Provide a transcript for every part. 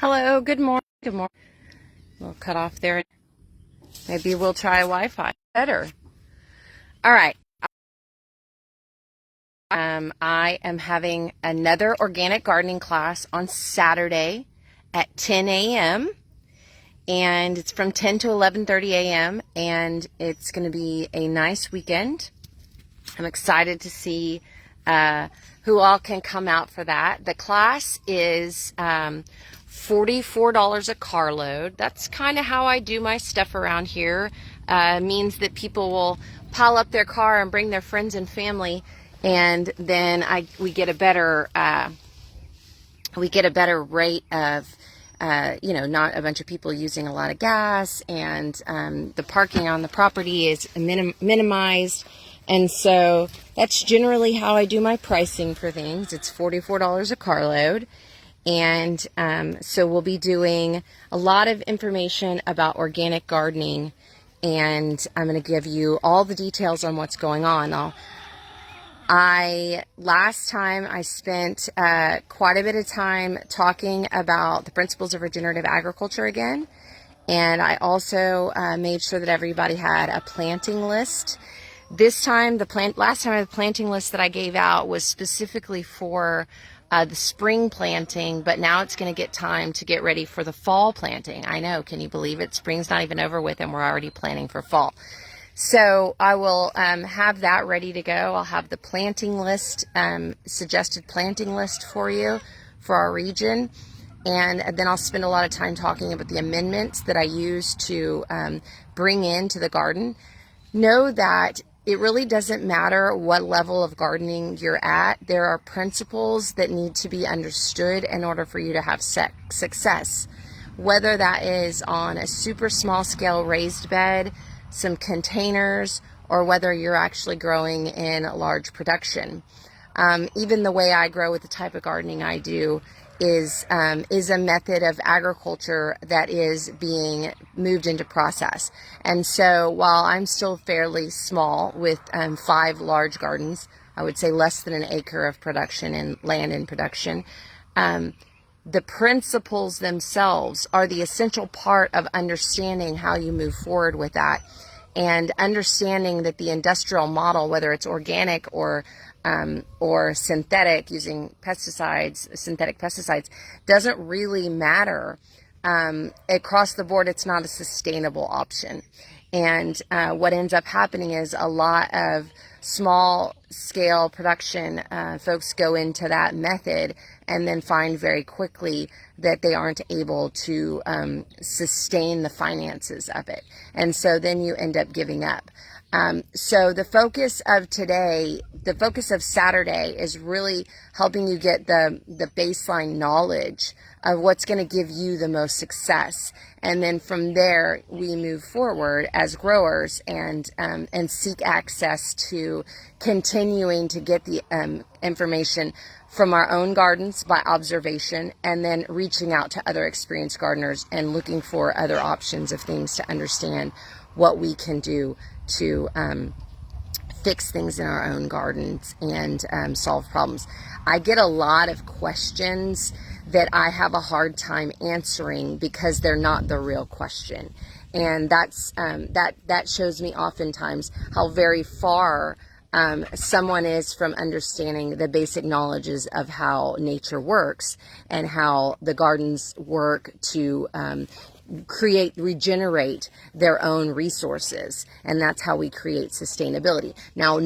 Hello, good morning. Good morning. We'll cut off there. Maybe we'll try Wi-Fi. Better. All right. I am having another organic gardening class on Saturday at 10 a.m. and it's from 10 to 11:30 a.m. and it's going to be a nice weekend. I'm excited to see who all can come out for that. The class is $44 a carload. That's kind of how I do my stuff around here. Means that people will pile up their car and bring their friends and family, and then we get a better rate of not a bunch of people using a lot of gas, and the parking on the property is minimized. And so that's generally how I do my pricing for things. It's $44 a carload. And so we'll be doing a lot of information about organic gardening. And I'm going to give you all the details on what's going on. Last time I spent quite a bit of time talking about the principles of regenerative agriculture again. And I also made sure that everybody had a planting list. Last time the planting list that I gave out was specifically for the spring planting, but now it's going to get time to get ready for the fall planting. I know, can you believe it? Spring's not even over with and we're already planning for fall. So I will have that ready to go. I'll have the planting list, suggested planting list for you for our region. And then I'll spend a lot of time talking about the amendments that I use to bring into the garden. Know that it really doesn't matter what level of gardening you're at. There are principles that need to be understood in order for you to have success. Whether that is on a super small scale raised bed, some containers, or whether you're actually growing in large production. Even the way I grow with the type of gardening I do is a method of agriculture that is being moved into process. And so while I'm still fairly small with 5 large gardens, I would say less than an acre of production and land in production, the principles themselves are the essential part of understanding how you move forward with that, and understanding that the industrial model, whether it's organic or synthetic, using synthetic pesticides, doesn't really matter. Across the board, it's not a sustainable option. And what ends up happening is a lot of small scale production folks go into that method and then find very quickly that they aren't able to sustain the finances of it. And so then you end up giving up. So the focus of Saturday is really helping you get the baseline knowledge of what's going to give you the most success. And then from there, we move forward as growers and seek access to continuing to get the information from our own gardens by observation, and then reaching out to other experienced gardeners and looking for other options of things to understand what we can do to fix things in our own gardens and solve problems. I get a lot of questions that I have a hard time answering because they're not the real question. And that shows me oftentimes how very far someone is from understanding the basic knowledges of how nature works and how the gardens work to regenerate their own resources, and that's how we create sustainability. Now,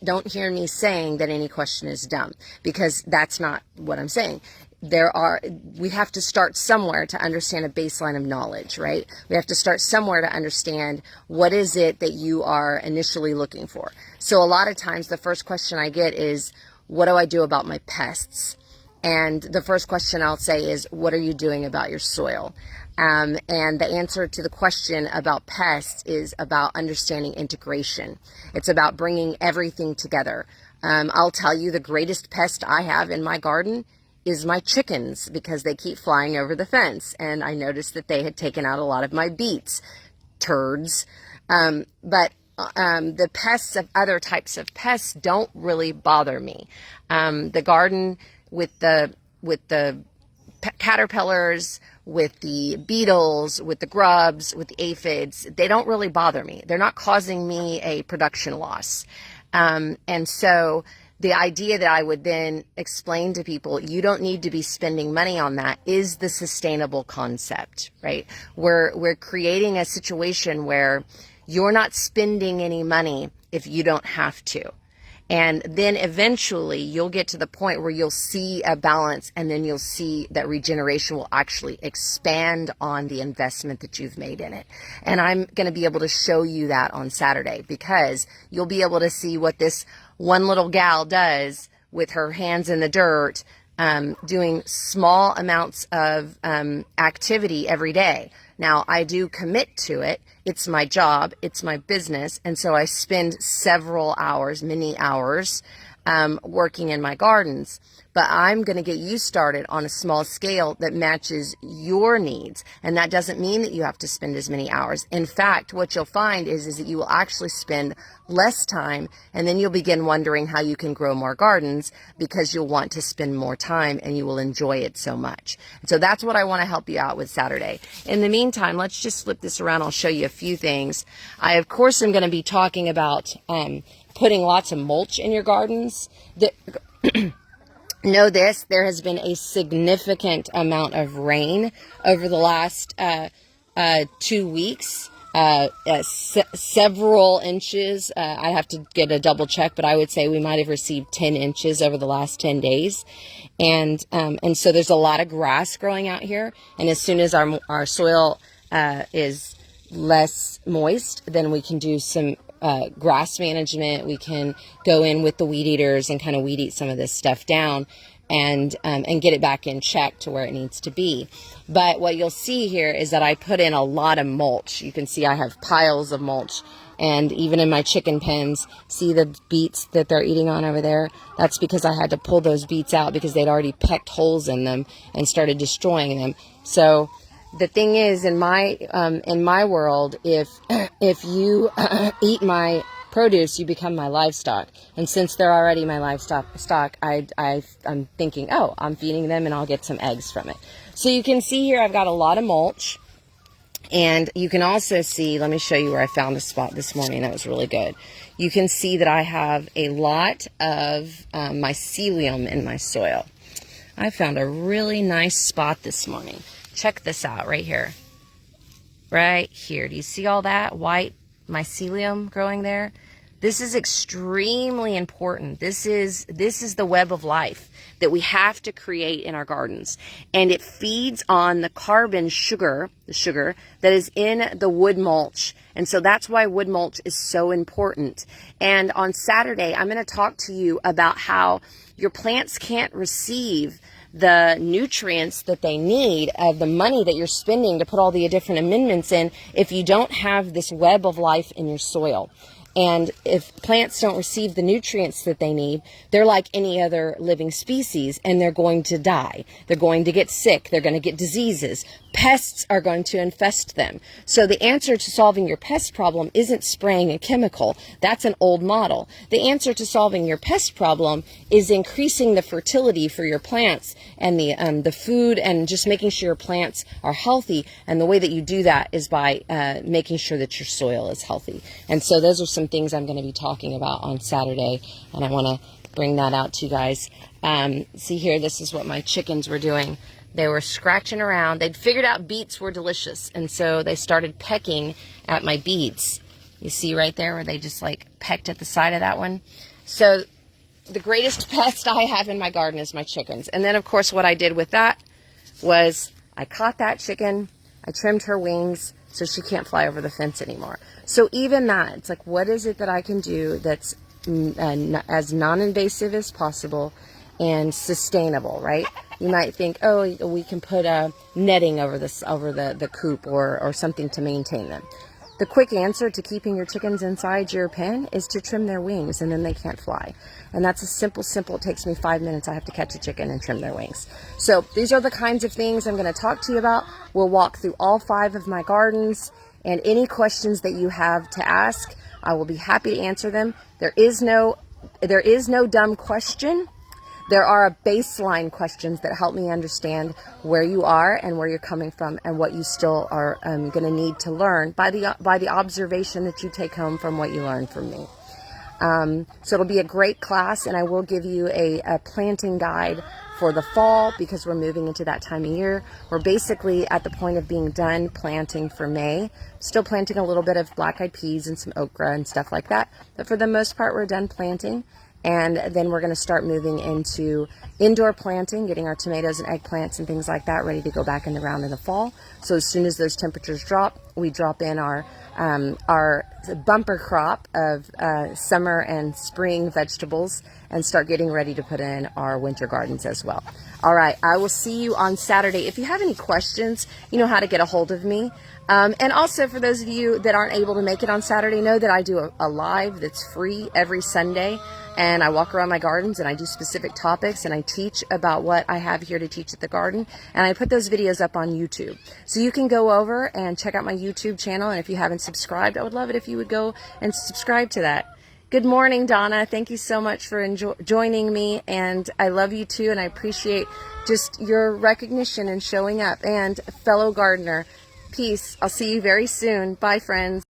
don't hear me saying that any question is dumb, because that's not what I'm saying. We have to start somewhere to understand a baseline of knowledge, right? We have to start somewhere to understand what is it that you are initially looking for. So a lot of times the first question I get is, what do I do about my pests? And the first question I'll say is, what are you doing about your soil? And the answer to the question about pests is about understanding integration. It's about bringing everything together. I'll tell you, the greatest pest I have in my garden is my chickens, because they keep flying over the fence. And I noticed that they had taken out a lot of my beets, turds. But the pests of other types of pests don't really bother me. The garden with the caterpillars, with the beetles, with the grubs, with the aphids. They don't really bother me. They're not causing me a production loss. And so the idea that I would then explain to people, you don't need to be spending money on that, is the sustainable concept, right? We're creating a situation where you're not spending any money if you don't have to. And then eventually you'll get to the point where you'll see a balance, and then you'll see that regeneration will actually expand on the investment that you've made in it. And I'm going to be able to show you that on Saturday, because you'll be able to see what this one little gal does with her hands in the dirt, doing small amounts of activity every day. Now, I do commit to it. It's my job. It's my business. And so I spend several hours, many hours, working in my gardens. But I'm going to get you started on a small scale that matches your needs. And that doesn't mean that you have to spend as many hours. In fact, what you'll find is that you will actually spend less time, and then you'll begin wondering how you can grow more gardens, because you'll want to spend more time and you will enjoy it so much. And so that's what I want to help you out with Saturday. In the meantime, let's just flip this around. I'll show you a few things. I, of course, am going to be talking about putting lots of mulch in your gardens. Know this, there has been a significant amount of rain over the last 2 weeks, several inches. I have to get a double check, but I would say we might have received 10 inches over the last 10 days. And so there's a lot of grass growing out here. And as soon as our soil is less moist, then we can do some grass management. We can go in with the weed eaters and kind of weed eat some of this stuff down, and get it back in check to where it needs to be. But what you'll see here is that I put in a lot of mulch. You can see I have piles of mulch, and even in my chicken pens, see the beets that they're eating on over there? That's because I had to pull those beets out because they'd already pecked holes in them and started destroying them. So the thing is, in my world, if you eat my produce, you become my livestock. And since they're already my livestock, I'm thinking, oh, I'm feeding them and I'll get some eggs from it. So you can see here I've got a lot of mulch. And you can also see, let me show you where I found a spot this morning that was really good. You can see that I have a lot of mycelium in my soil. I found a really nice spot this morning. Check this out right here. Right here. Do you see all that white mycelium growing there? This is extremely important. This is the web of life that we have to create in our gardens. And it feeds on the carbon sugar, the sugar that is in the wood mulch. And so that's why wood mulch is so important. And on Saturday, I'm going to talk to you about how your plants can't receive the nutrients that they need of the money that you're spending to put all the different amendments in if you don't have this web of life in your soil. And if plants don't receive the nutrients that they need, they're like any other living species, and they're going to die. They're going to get sick. They're going to get diseases. Pests are going to infest them. So the answer to solving your pest problem isn't spraying a chemical. That's an old model. The answer to solving your pest problem is increasing the fertility for your plants and the food, and just making sure your plants are healthy. And the way that you do that is by making sure that your soil is healthy. And so those are some things I'm going to be talking about on Saturday, and I want to bring that out to you guys. See here, this is what my chickens were doing. They were scratching around. They'd figured out beets were delicious, and so they started pecking at my beets. You see right there where they just like pecked at the side of that one? So the greatest pest I have in my garden is my chickens. And then, of course, what I did with that was I caught that chicken, I trimmed her wings so she can't fly over the fence anymore. So even that, it's like, what is it that I can do that's as non-invasive as possible and sustainable, right? You might think, oh, we can put a netting over the coop or something to maintain them. The quick answer to keeping your chickens inside your pen is to trim their wings, and then they can't fly. And that's a simple, it takes me 5 minutes. I have to catch a chicken and trim their wings. So these are the kinds of things I'm going to talk to you about. We'll walk through all 5 of my gardens, and any questions that you have to ask, I will be happy to answer them. There is no dumb question. there are baseline questions that help me understand where you are and where you're coming from and what you still are going to need to learn by the observation that you take home from what you learn from me. So it'll be a great class, and I will give you a planting guide for the fall because we're moving into that time of year. We're basically at the point of being done planting for May. Still planting a little bit of black-eyed peas and some okra and stuff like that, but for the most part we're done planting. And then we're going to start moving into indoor planting, getting our tomatoes and eggplants and things like that ready to go back in the ground in the fall. So as soon as those temperatures drop, we drop in our bumper crop of summer and spring vegetables and start getting ready to put in our winter gardens as well. All right, I will see you on Saturday. If you have any questions, you know how to get a hold of me. And also for those of you that aren't able to make it on Saturday, know that I do a live that's free every Sunday. And I walk around my gardens and I do specific topics and I teach about what I have here to teach at the garden. And I put those videos up on YouTube. So you can go over and check out my YouTube channel. And if you haven't subscribed, I would love it if you would go and subscribe to that. Good morning, Donna. Thank you so much for joining me. And I love you too. And I appreciate just your recognition and showing up. And fellow gardener, peace. I'll see you very soon. Bye, friends.